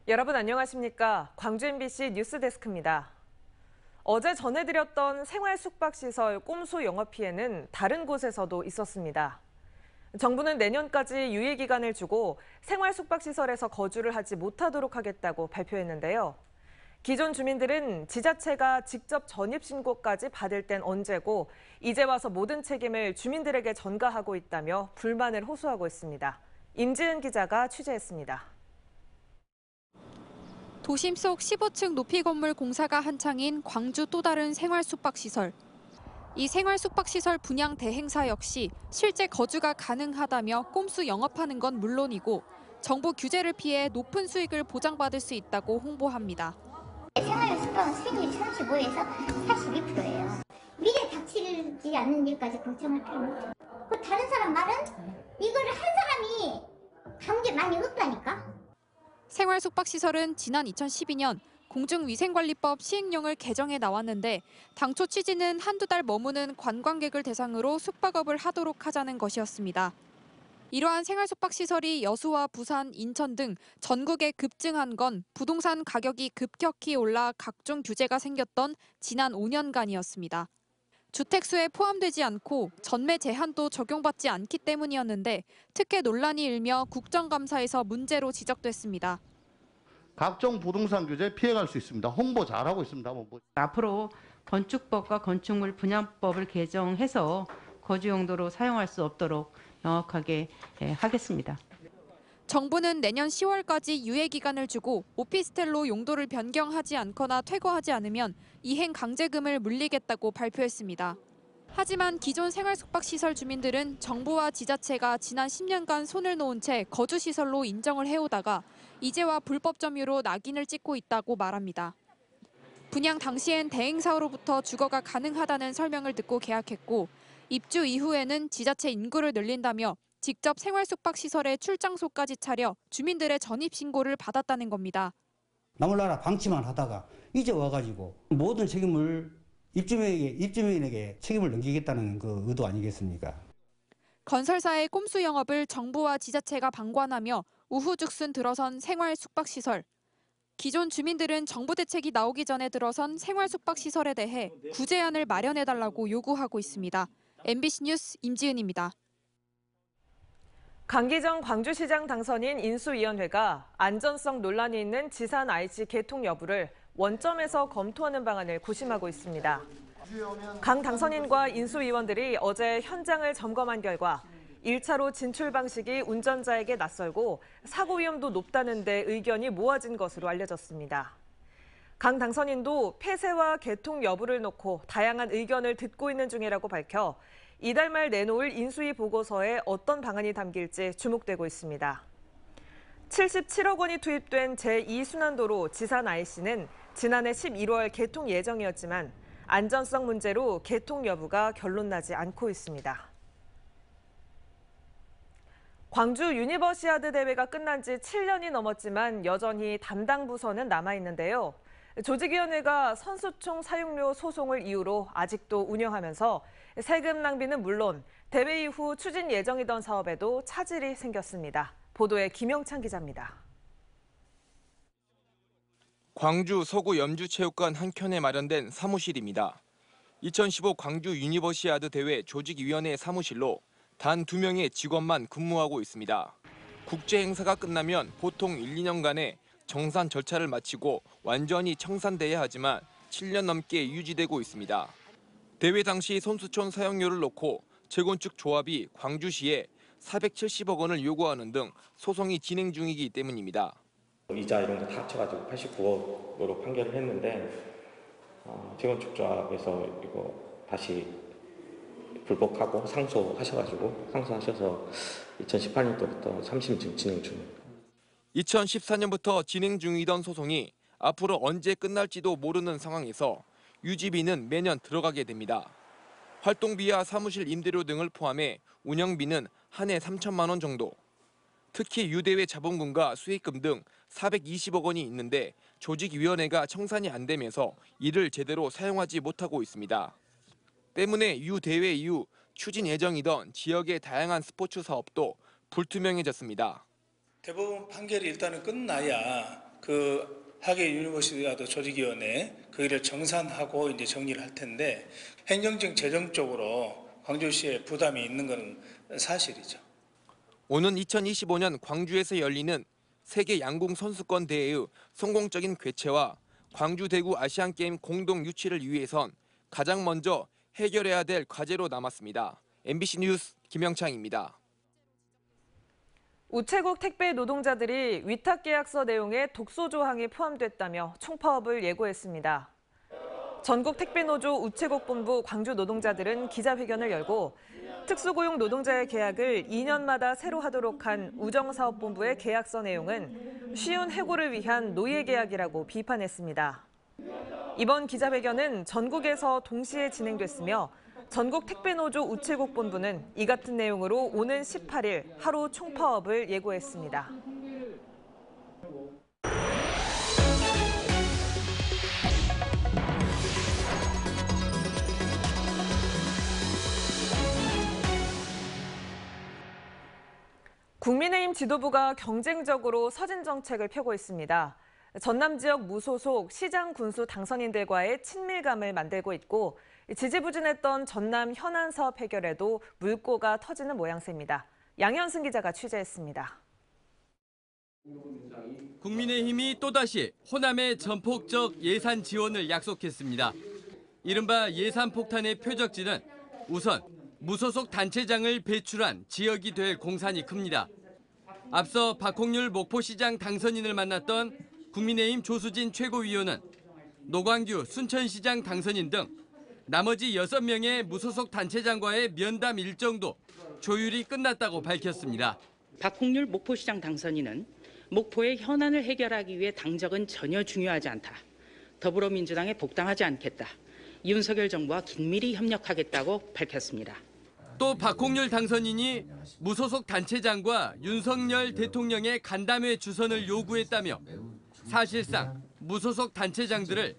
여러분 안녕하십니까? 광주 MBC 뉴스데스크입니다. 어제 전해드렸던 생활숙박시설 꼼수 영업 피해는 다른 곳에서도 있었습니다. 정부는 내년까지 유예기간을 주고 생활숙박시설에서 거주를 하지 못하도록 하겠다고 발표했는데요. 기존 주민들은 지자체가 직접 전입신고까지 받을 땐 언제고 이제 와서 모든 책임을 주민들에게 전가하고 있다며 불만을 호소하고 있습니다. 임지은 기자가 취재했습니다. 도심 속 15층 높이 건물 공사가 한창인 광주 또 다른 생활숙박시설. 이 생활숙박시설 분양 대행사 역시 실제 거주가 가능하다며 꼼수 영업하는 건 물론이고 정부 규제를 피해 높은 수익을 보장받을 수 있다고 홍보합니다. 생활숙박은 수익률이 35에서 42%예요. 미래 닥치지 않는 일까지 걱정할 필요는 없죠. 그 다른 사람 말은 이거를 한 사람이 간 게 많이 없다니까. 생활숙박시설은 지난 2012년 공중위생관리법 시행령을 개정해 나왔는데 당초 취지는 한두 달 머무는 관광객을 대상으로 숙박업을 하도록 하자는 것이었습니다. 이러한 생활숙박시설이 여수와 부산, 인천 등 전국에 급증한 건 부동산 가격이 급격히 올라 각종 규제가 생겼던 지난 5년간이었습니다. 주택수에 포함되지 않고 전매 제한도 적용받지 않기 때문이었는데 특혜 논란이 일며 국정감사에서 문제로 지적됐습니다. 각종 부동산 규제 피해갈 수 있습니다. 홍보 잘하고 있습니다. 앞으로 건축법과 건축물 분양법을 개정해서 거주 용도로 사용할 수 없도록 명확하게 하겠습니다. 정부는 내년 10월까지 유예 기간을 주고 오피스텔로 용도를 변경하지 않거나 퇴거하지 않으면 이행 강제금을 물리겠다고 발표했습니다. 하지만 기존 생활숙박시설 주민들은 정부와 지자체가 지난 10년간 손을 놓은 채 거주시설로 인정을 해오다가 이제와 불법 점유로 낙인을 찍고 있다고 말합니다. 분양 당시엔 대행사로부터 주거가 가능하다는 설명을 듣고 계약했고 입주 이후에는 지자체 인구를 늘린다며 직접 생활숙박시설에 출장소까지 차려 주민들의 전입신고를 받았다는 겁니다. 나몰라라 방치만 하다가 이제 와가지고 모든 책임을 입주민에게 책임을 넘기겠다는 그 의도 아니겠습니까? 건설사의 꼼수 영업을 정부와 지자체가 방관하며 우후죽순 들어선 생활숙박시설. 기존 주민들은 정부 대책이 나오기 전에 들어선 생활숙박시설에 대해 구제안을 마련해달라고 요구하고 있습니다. MBC 뉴스 임지은입니다. 강기정 광주시장 당선인 인수위원회가 안전성 논란이 있는 지산 IC 개통 여부를 원점에서 검토하는 방안을 고심하고 있습니다. 강 당선인과 인수위원들이 어제 현장을 점검한 결과 1차로 진출 방식이 운전자에게 낯설고 사고 위험도 높다는 데 의견이 모아진 것으로 알려졌습니다. 강 당선인도 폐쇄와 개통 여부를 놓고 다양한 의견을 듣고 있는 중이라고 밝혀 이달 말 내놓을 인수위 보고서에 어떤 방안이 담길지 주목되고 있습니다. 77억 원이 투입된 제2순환도로 지산 IC는 지난해 11월 개통 예정이었지만 안전성 문제로 개통 여부가 결론나지 않고 있습니다. 광주 유니버시아드 대회가 끝난 지 7년이 넘었지만 여전히 담당 부서는 남아있는데요. 조직위원회가 선수총 사용료 소송을 이유로 아직도 운영하면서 세금 낭비는 물론 대회 이후 추진 예정이던 사업에도 차질이 생겼습니다. 보도에 김영찬 기자입니다. 광주 서구 염주체육관 한켠에 마련된 사무실입니다. 2015 광주 유니버시아드 대회 조직위원회 사무실로 단 2명의 직원만 근무하고 있습니다. 국제 행사가 끝나면 보통 1, 2년간의 정산 절차를 마치고 완전히 청산돼야 하지만 7년 넘게 유지되고 있습니다. 대회 당시 선수촌 사용료를 놓고 재건축 조합이 광주시에 470억 원을 요구하는 등 소송이 진행 중이기 때문입니다. 이자 이런 거 다 합쳐가지고 89억으로 판결을 했는데 재건축 조합에서 이거 다시 불복하고 상소하셔서 2018년도부터 3심 진행 중입니다. 2014년부터 진행 중이던 소송이 앞으로 언제 끝날지도 모르는 상황에서 유지비는 매년 들어가게 됩니다. 활동비와 사무실 임대료 등을 포함해 운영비는 한 해 3천만 원 정도. 특히 유대회 자본금과 수익금 등 420억 원이 있는데 조직위원회가 청산이 안 되면서 이를 제대로 사용하지 못하고 있습니다. 때문에 유대회 이후 추진 예정이던 지역의 다양한 스포츠 사업도 불투명해졌습니다. 대법원 판결이 일단은 끝나야 그 하계 유니버시아드 조직위원회 그 일을 정산하고 이제 정리를 할 텐데 행정적 재정적으로 광주시에 부담이 있는 건 사실이죠. 오는 2025년 광주에서 열리는 세계 양궁 선수권 대회의 성공적인 개최와 광주 대구 아시안 게임 공동 유치를 위해선 가장 먼저 해결해야 될 과제로 남았습니다. MBC 뉴스 김영창입니다. 우체국 택배 노동자들이 위탁 계약서 내용에 독소 조항이 포함됐다며 총파업을 예고했습니다. 전국 택배노조 우체국 본부 광주 노동자들은 기자회견을 열고 특수고용 노동자의 계약을 2년마다 새로 하도록 한 우정사업본부의 계약서 내용은 쉬운 해고를 위한 노예 계약이라고 비판했습니다. 이번 기자회견은 전국에서 동시에 진행됐으며 전국 택배노조 우체국 본부는 이 같은 내용으로 오는 18일 하루 총파업을 예고했습니다. 국민의힘 지도부가 경쟁적으로 서진 정책을 펴고 있습니다. 전남 지역 무소속 시장 군수 당선인들과의 친밀감을 만들고 있고 지지부진했던 전남 현안 사업 해결에도 물꼬가 터지는 모양새입니다. 양현승 기자가 취재했습니다. 국민의힘이 또다시 호남의 전폭적 예산 지원을 약속했습니다. 이른바 예산 폭탄의 표적지는 우선 무소속 단체장을 배출한 지역이 될 공산이 큽니다. 앞서 박홍률 목포시장 당선인을 만났던 국민의힘 조수진 최고위원은 노광규 순천시장 당선인 등 나머지 6명의 무소속 단체장과의 면담 일정도 조율이 끝났다고 밝혔습니다. 박홍률 목포시장 당선인은 목포의 현안을 해결하기 위해 당적은 전혀 중요하지 않다. 더불어민주당에 복당하지 않겠다. 윤석열 정부와 긴밀히 협력하겠다고 밝혔습니다. 또 박홍률 당선인이 무소속 단체장과 윤석열 대통령의 간담회 주선을 요구했다며 사실상 무소속 단체장들을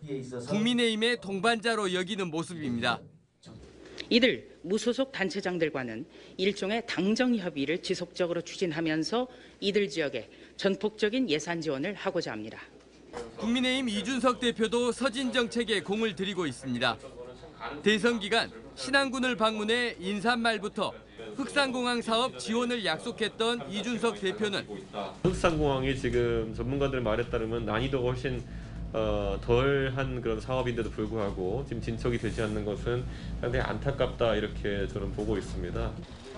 국민의힘의 동반자로 여기는 모습입니다. 이들 무소속 단체장들과는 일종의 당정 협의를 지속적으로 추진하면서 이들 지역에 전폭적인 예산 지원을 하고자 합니다. 국민의힘 이준석 대표도 서진 정책에 공을 들이고 있습니다. 대선 기간 신안군을 방문해 인사 말부터 흑산공항 사업 지원을 약속했던 이준석 대표는 흑산공항이 지금 전문가들 말에 따르면 난이도가 훨씬 덜한 그런 사업인데도 불구하고 지금 진척이 되지 않는 것은 상당히 안타깝다 이렇게 저는 보고 있습니다.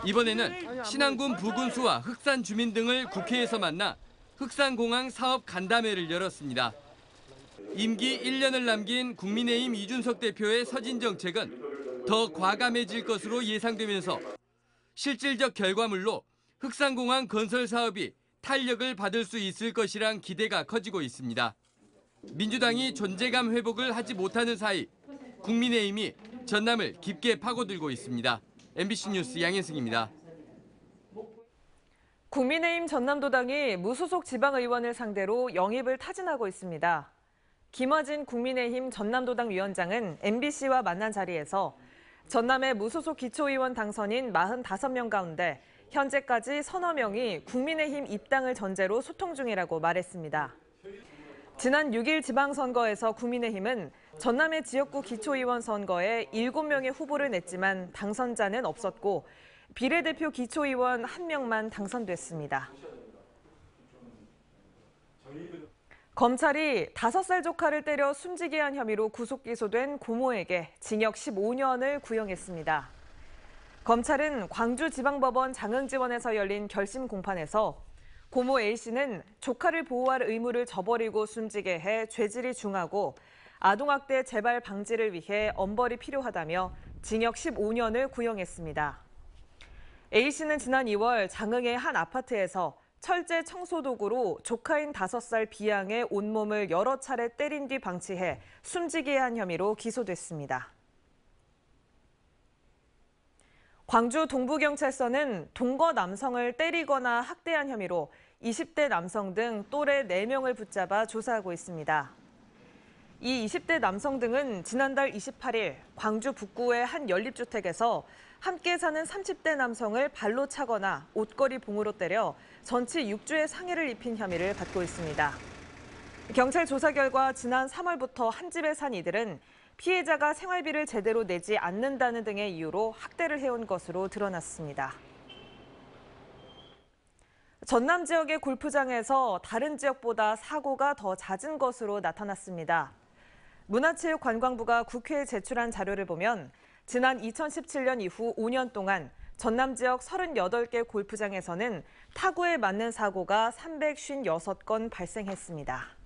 이번에는 신안군 부군수와 흑산 주민 등을 국회에서 만나 흑산공항 사업 간담회를 열었습니다. 임기 1년을 남긴 국민의힘 이준석 대표의 서진 정책은 더 과감해질 것으로 예상되면서 실질적 결과물로 흑산공항 건설 사업이 탄력을 받을 수 있을 것이란 기대가 커지고 있습니다. 민주당이 존재감 회복을 하지 못하는 사이 국민의힘이 전남을 깊게 파고들고 있습니다. MBC 뉴스 양현승입니다. 국민의힘 전남도당이 무소속 지방의원을 상대로 영입을 타진하고 있습니다. 김화진 국민의힘 전남도당 위원장은 MBC와 만난 자리에서 전남의 무소속 기초의원 당선인 45명 가운데 현재까지 서너 명이 국민의힘 입당을 전제로 소통 중이라고 말했습니다. 지난 6일 지방선거에서 국민의힘은 전남의 지역구 기초의원 선거에 7명의 후보를 냈지만 당선자는 없었고 비례대표 기초의원 1명만 당선됐습니다. 검찰이 5살 조카를 때려 숨지게 한 혐의로 구속 기소된 고모에게 징역 15년을 구형했습니다. 검찰은 광주지방법원 장흥지원에서 열린 결심 공판에서 고모 A씨는 조카를 보호할 의무를 저버리고 숨지게 해 죄질이 중하고 아동학대 재발 방지를 위해 엄벌이 필요하다며 징역 15년을 구형했습니다. A씨는 지난 2월 장흥의 한 아파트에서 철제 청소도구로 조카인 5살 B양의 온몸을 여러 차례 때린 뒤 방치해 숨지게 한 혐의로 기소됐습니다. 광주 동부경찰서는 동거 남성을 때리거나 학대한 혐의로 20대 남성 등 또래 4명을 붙잡아 조사하고 있습니다. 이 20대 남성 등은 지난달 28일 광주 북구의 한 연립주택에서 함께 사는 30대 남성을 발로 차거나 옷걸이 봉으로 때려 전치 6주의 상해를 입힌 혐의를 받고 있습니다. 경찰 조사 결과 지난 3월부터 한 집에 산 이들은 피해자가 생활비를 제대로 내지 않는다는 등의 이유로 학대를 해온 것으로 드러났습니다. 전남 지역의 골프장에서 다른 지역보다 사고가 더 잦은 것으로 나타났습니다. 문화체육관광부가 국회에 제출한 자료를 보면 지난 2017년 이후 5년 동안 전남 지역 38개 골프장에서는 타구에 맞는 사고가 356건 발생했습니다.